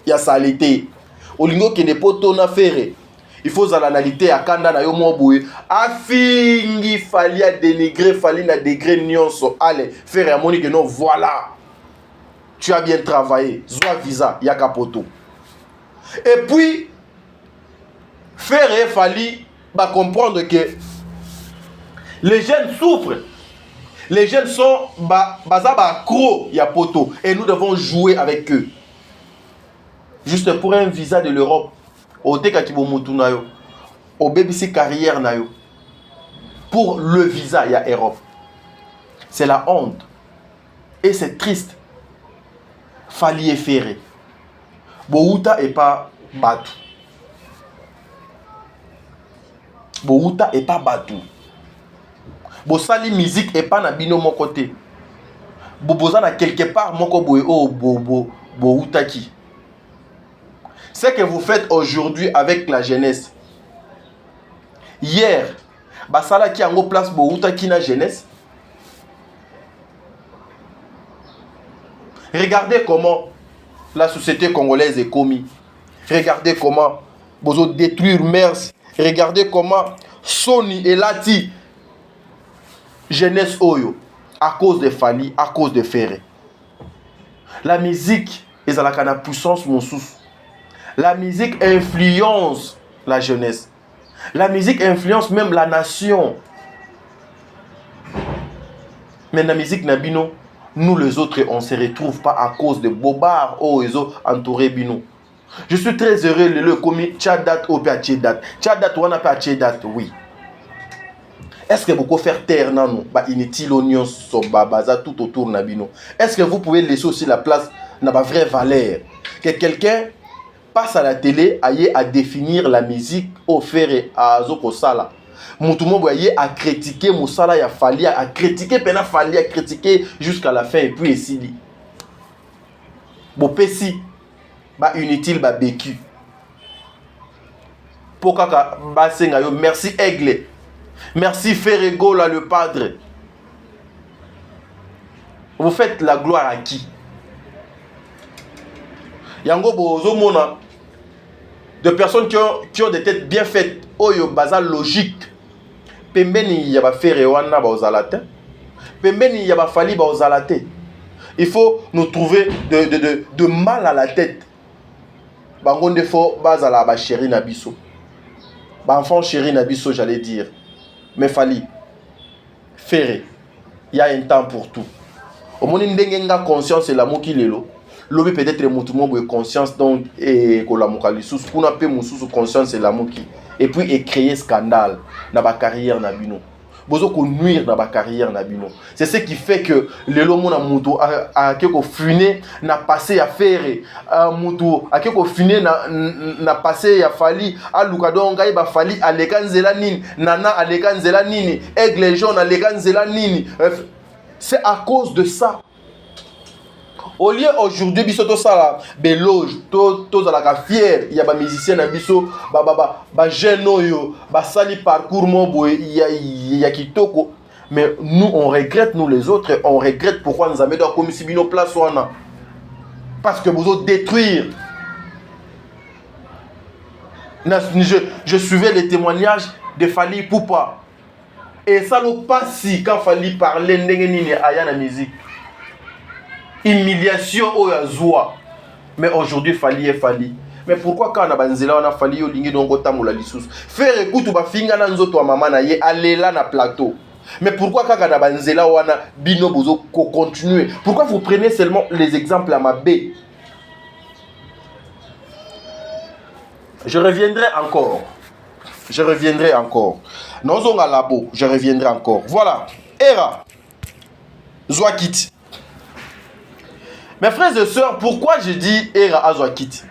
Il y a saleté. Olingo qui n'est pas ton affaire. Il faut l'analité à kanda na yo mo boye. Afingi fali a dénigrer fali na degré nyonso. Allez, faire à moni que non voilà. Tu as bien travaillé. Zwa visa ya kapoto. Et puis faire fali va comprendre que les jeunes souffrent. Les jeunes sont accros ya poto et nous devons jouer avec eux. Juste pour un visa de l'Europe, au tekatibo mutu na yo, au BBC carrière na yo. Pour le visa ya Europe. C'est la honte et c'est triste. Fali ferré. Bouta et pas Batu. Bouta et pas Batu. Bosali musique et pas na bino mon côté. Boboza na quelque part moko boye o bo utaki. Ce que vous faites aujourd'hui avec la jeunesse. Hier, basala ki ango place bo utaki na jeunesse. Regardez comment la société congolaise est commise. Regardez comment bozo détruire mers. Regardez comment Sony et Lati jeunesse oyo à cause de Fali, à cause de Ferré. La musique est à la puissance mon sous. La musique influence la jeunesse. La musique influence même la nation. Mais la musique nabino, nous les autres on se retrouve pas à cause de bobards oh ils ont entouré bino. Je suis très heureux le commis Tchadat au Tchadat. Tchadat ou on a pas Tchadat oui. Est-ce que vous pouvez faire taire non ba inutile oignon so baza tout autour nabino. Est-ce que vous pouvez laisser aussi la place na ba vraie valeur que quelqu'un passe à la télé aille à définir la musique au faire à zoko sala. Mutumo boye à critiquer musala ya Fali à critiquer pena Fali à critiquer jusqu'à la fin et puis ici. Bo pesi ba inutile ba bécu. Pokaka ba senga yo merci Aigle. Merci Ferregola le padre. Vous faites la gloire à qui? Yango bozo mona de personnes qui ont des têtes bien faites. Oyo baza logique. Pembeni yaba Ferrewana ba ozalate. Pembeni yaba Fali ba ozalate. Il faut nous trouver de mal à la tête. Bangonde fo bazala ba chéri na biso. Ba enfant chéri na biso j'allais dire. Mais Fali, Ferré, il y a un temps pour tout. Au moment où on a conscience et l'amour qui est là, l'objet peut-être que tout le monde a conscience donc et que l'amour qui est sous, qu'on a peu sous conscience et l'amour qui et puis et créer scandale dans ma carrière na bino. bozo ko nuire na ba carrière na bino. C'est ce qui fait que lelo mona mutu a keko fune na passé à faire mutu a keko fune na passé ya fali a lukadonga ba fali aleka nzela nini nana aleka nzela nini aigle jaune aleka nzela nini. C'est à cause de ça. Au lieu aujourd'hui biso to sala beloge to za la fier ya ba musicien na biso ba jeune oyo ba sali parcours mo boy ya kitoko, mais nous on regrette, nous les autres on regrette pourquoi nous avons comme si bino place wana, parce que vous détruire. Je suivais les témoignages de Fally Ipupa et ça ne pas si quand Fally parlait ndenge nini aya na musique humiliation au azwa. Mais aujourd'hui Fally est Fally. Mais pourquoi quand on a banzela on a Fally yo lingi donc otamola lisusu faire écoute ba finga na nzoto wa mama na ye alela na plateau. Mais pourquoi quand on a banzela on a bino bozo continuer? Pourquoi vous prenez seulement les exemples à ma baie? Je reviendrai encore. Non on a labo, je reviendrai encore. Voilà. Era Zwakit. Mes frères et sœurs, pourquoi je dis Era Azwakit?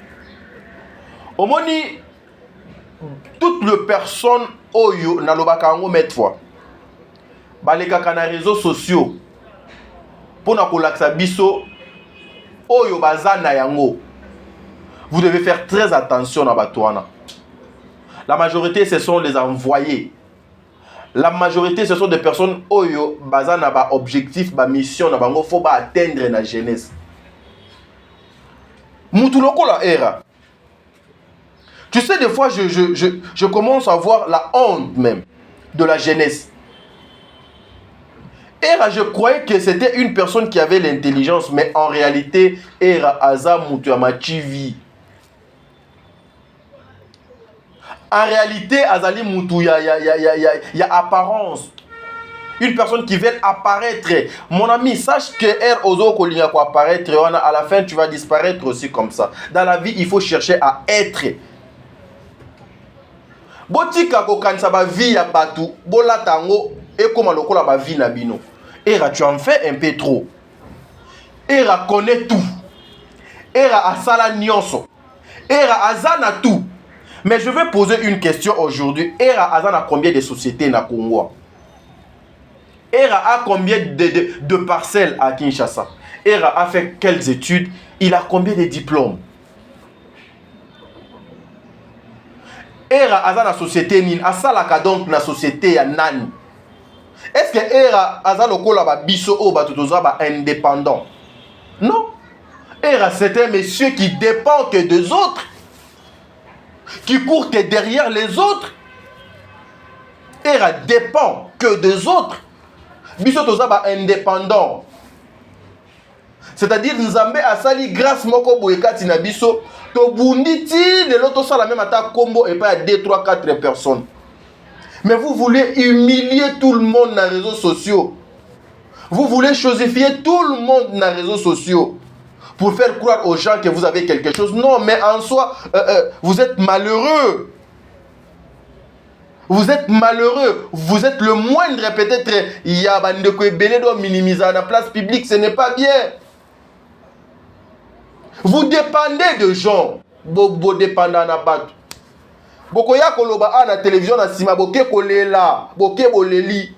Au moni, toutes les personnes oyo na lobaka ngo mettre fois. Baleka kana réseaux sociaux. Pour na kolaksa biso oyo bazana yango. Vous devez faire très attention à Batouana. La majorité ce sont les envoyés. La majorité ce sont des personnes oyo bazana ba objectif, ba mission na bango faut ba atteindre la jeunesse. Moutuloko la Era. Tu sais, des fois, je commence à voir la honte même de la jeunesse. Era, je croyais que c'était une personne qui avait l'intelligence, mais en réalité, Era Aza Moutouama TV. En réalité, Azali Moutou, il y a apparence. Une personne qui veut apparaître. Mon ami, sache que R Ozo Kolinga pour apparaître, à la fin tu vas disparaître aussi comme ça. Dans la vie, il faut chercher à être. Botika ko kansa ba vie ya batu, bola tango et comme lokola ba vie na bino. Era tu en fais un peu trop. Era connaît tout. Era asala nyonso. Era azana tout. Mais je vais poser une question aujourd'hui. Era azana combien de sociétés na Congo? Era a combien de parcelles à Kinshasa? Era a fait quelles études? Il a combien de diplômes? Era a la société nini? Asalaka donc na société ya nani? Est-ce que Era a lokola ba biso o ba tutoza ba indépendant? Non. Era c'est un monsieur qui dépend que des autres, qui court que derrière les autres. Era dépend que des autres. Biso toza ba indépendant. C'est-à-dire Nzambe asali grâce moko boyekati na biso to bunditi de l'autre sala même ata combo et pas 2 3 4 personnes. Mais vous voulez humilier tout le monde dans les réseaux sociaux. Vous voulez chosifier tout le monde dans les réseaux sociaux pour faire croire aux gens que vous avez quelque chose. Non, mais en soi vous êtes malheureux. Vous êtes malheureux, vous êtes le moindre peut-être. Il y a bande ko belé do minimiser à la place publique, ce n'est pas bien. Vous dépendez de gens. Bobo dépendant na bat. Boko ya koloba à la télévision na sima boke kolela, boke boleli.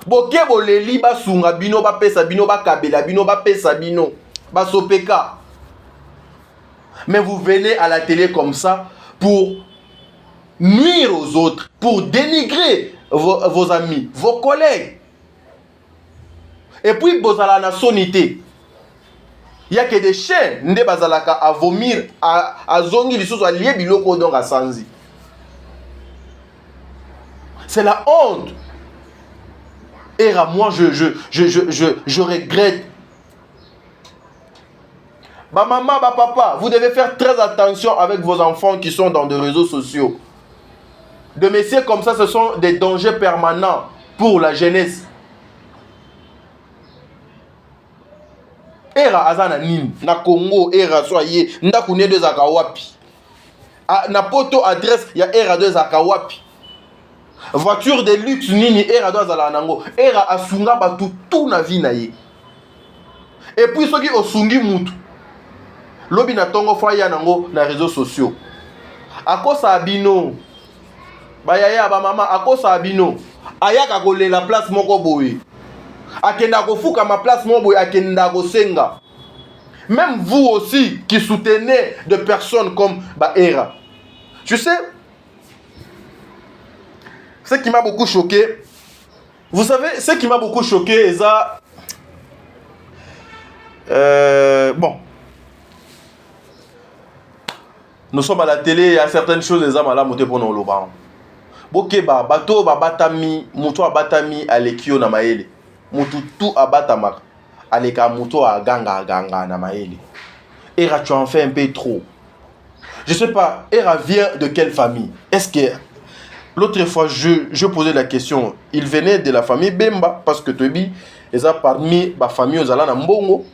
Boke boleli ba sunga bino ba pesa bino ba kabela bino ba pesa bino ba sopeka. Mais vous venez à la télé comme ça pour nuire aux autres, pour dénigrer vos amis, vos collègues. Et puis, bozala na sonité. Il n'y a que des chiens, nde bazalaka à vomir, à zongi les choses, à lier biloko donc à sanzi. C'est la honte. Et à moi, je regrette. Ba maman, ba papa, vous devez faire très attention avec vos enfants qui sont dans des réseaux sociaux. De messieurs comme ça, ce sont des dangers permanents pour la jeunesse. Era azana nini na Congo, era soye ndakune de zakawapi. Na poto adresse ya era de zakawapi. voiture de luxe nini era do azala nango era asunga batu tout na vie na ye. Et puis soki osungi mutu lobi na tongo fa ya nango na réseaux sociaux akosa abino bayaya ba mama akosa abino ayaka kolela place moko boye akenda kofuka ma place moko boye akenda kosenga. Même vous aussi qui soutenez des personnes comme Era. Tu sais, ce qui m'a beaucoup choqué, vous savez, ce qui m'a beaucoup choqué, ça, bon, nous sommes à la télé, il y a certaines choses, les hommes à la montée pour nous le bas. Bokeba, bateau, batami, muto abatami, alekio na maele, mutu tout abatama. Aleka muto a ganga na maele. Era, tu en fais un peu trop. Je sais pas, Era vient de quelle famille? Est-ce que l'autre fois je posais la question, il venait de la famille Bemba parce que Tobi est parmi la famille Ozala Mbongo,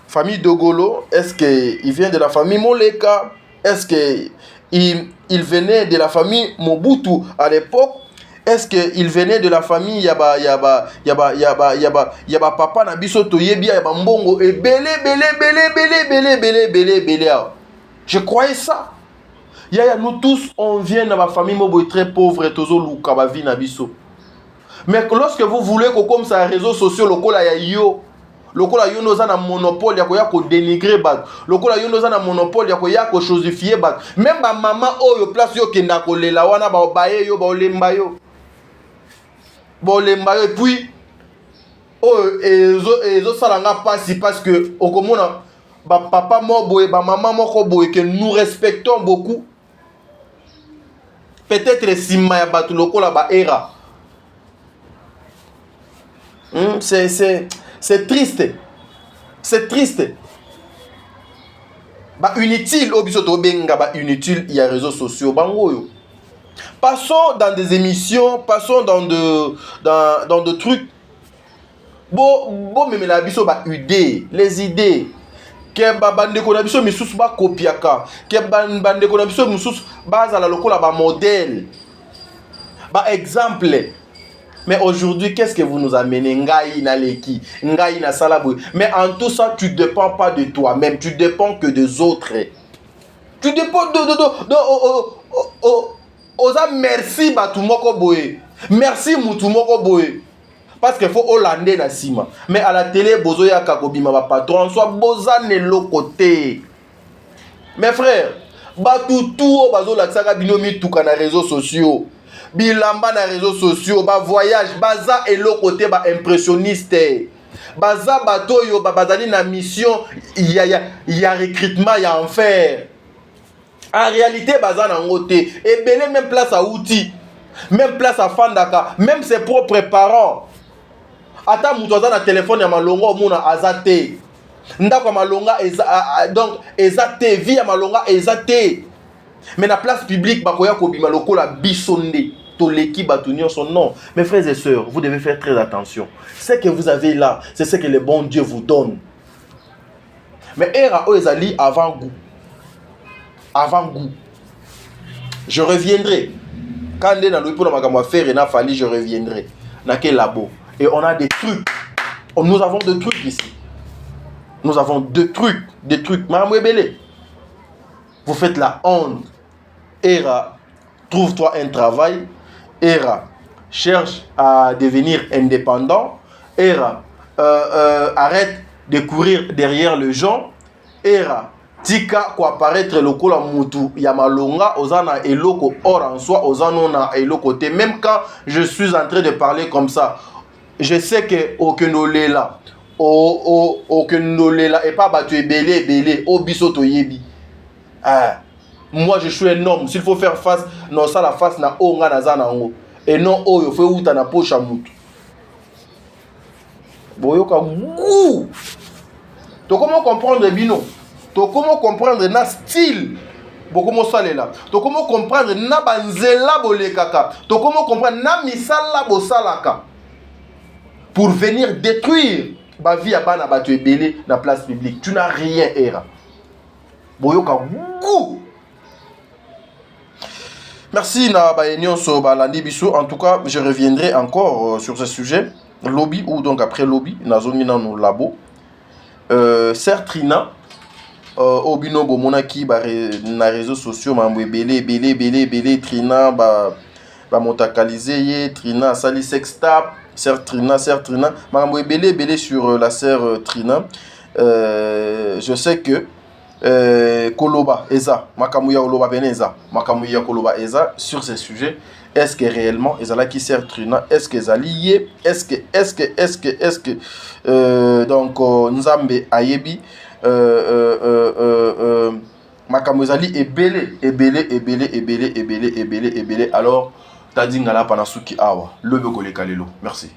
famille Dogolo. Est-ce que il vient de la famille Moleka? Est-ce que il venait de la famille Mobutu à l'époque? Est-ce qu'il venait de la famille Yaba papa na biso toyebi yaba mbongo et belé. Je croyais ça. Yaya nous tous on vient de la famille mobo très pauvre et tozo luka ba vie na biso. Mais lorsque vous voulez que comme ça réseaux sociaux lokola ya yo lokola yo noza na monopole ya ko dénigrer bat lokola yo noza na monopole ya ko chosifier bat même ba maman oyo place yo kenda ko lela wana ba baye yo ba olemba yo. Et puis ezo salanga pasi parce que okomona ba papa moboye ba maman moko boye que nous respectons beaucoup. Peut-être sima ya batu lokola ba Era. C'est triste. C'est triste. Ba inutile obiso to benga ba inutile il y a réseaux sociaux bango yo. Passons dans des émissions, passons dans de trucs. Bon, mais la biso ba idée, les idées. Que bande ko na biso misusu ba kopiaka, que bande ko na biso misusu base à la lokola ba modèle. Ba exemple. Mais aujourd'hui, qu'est-ce que vous nous amenez? Ngai na leki, ngai na salabou. Mais en tout ça, tu dépends pas de toi-même, tu dépends que des autres. Tu dépends Oza merci batu moko boye. Merci mutu moko boye. Parce qu'il faut Hollandais na sima. Mais à la télé, bozo ya kakobima ba patron, soit boza ne lo côté. Mes frères, batu tout bazo la tsaka binomi tout kana réseaux sociaux. Bilamba na réseaux sociaux, ba voyage, baza et lo côté ba impressionniste. Baza bato yo bazali na mission, il y a recrutement, il y a enfer. En réalité, bazan en côté. Et belé même place à outils, même place à Fandaka, même ses propres parents. Ata mutoza na téléphone ya malonga muna azate. Ndako malonga donc ezate vie ya malonga ezate. Mais na place publique bakoya kobima lokola bisonde toleki batunyo son nom. Mes frères et sœurs, vous devez faire très attention. Ce que vous avez là, c'est ce que le bon Dieu vous donne. Mais Era oezali avant goût. Avant goût. Je reviendrai. Quand on est dans le pour ma faire et n'a fallu, je reviendrai. Dans quel labo? Et on a des trucs. Nous avons des trucs ici. Nous avons des trucs. Madame Webele, vous faites la honte. Era, trouve-toi un travail. Era, cherche à devenir indépendant. Era, arrête de courir derrière les gens. Era, tika ko apparaître lokola mutu ya malonga ozana eloko or en soi ozana na eloko te. Même quand je suis en train de parler comme ça, je sais que okenolela okenolela et pas batu belé obiso to yebi. Moi je suis un homme, s'il faut faire face non ça la face na onga na zana ngo et non oyo fe uta na poche mutu. Boyoka gou. To comment comprendre bino? To comment comprendre na style bokomo salela. To comment comprendre na banzela bolekaka. To comment comprendre na misala bosalaka pour venir détruire ba vie ya bana batu ebele na place publique. Tu n'as rien Era. Boyoka gou. Merci na baenyon so balandi biso. En tout cas, je reviendrai encore sur ce sujet. Lobby ou donc après lobby, nazongi na no labo. Certes Trina obino bomonaki ba na réseaux sociaux mambo belé Trina ba motakalize ye Trina sali sextap. Certes Trina mambo belé sur la sœur Trina. Je sais que Koloba Eza Makamuya Koloba Beneza Makamuya Koloba Eza sur ces sujets. Est-ce que réellement Ezala qui sert Trina? Est-ce que Zaliye? Est-ce que donc Nzambe Ayebi Makamuzali est belé alors Tadingala Panasuki Awa le Begole Kalelo. Merci.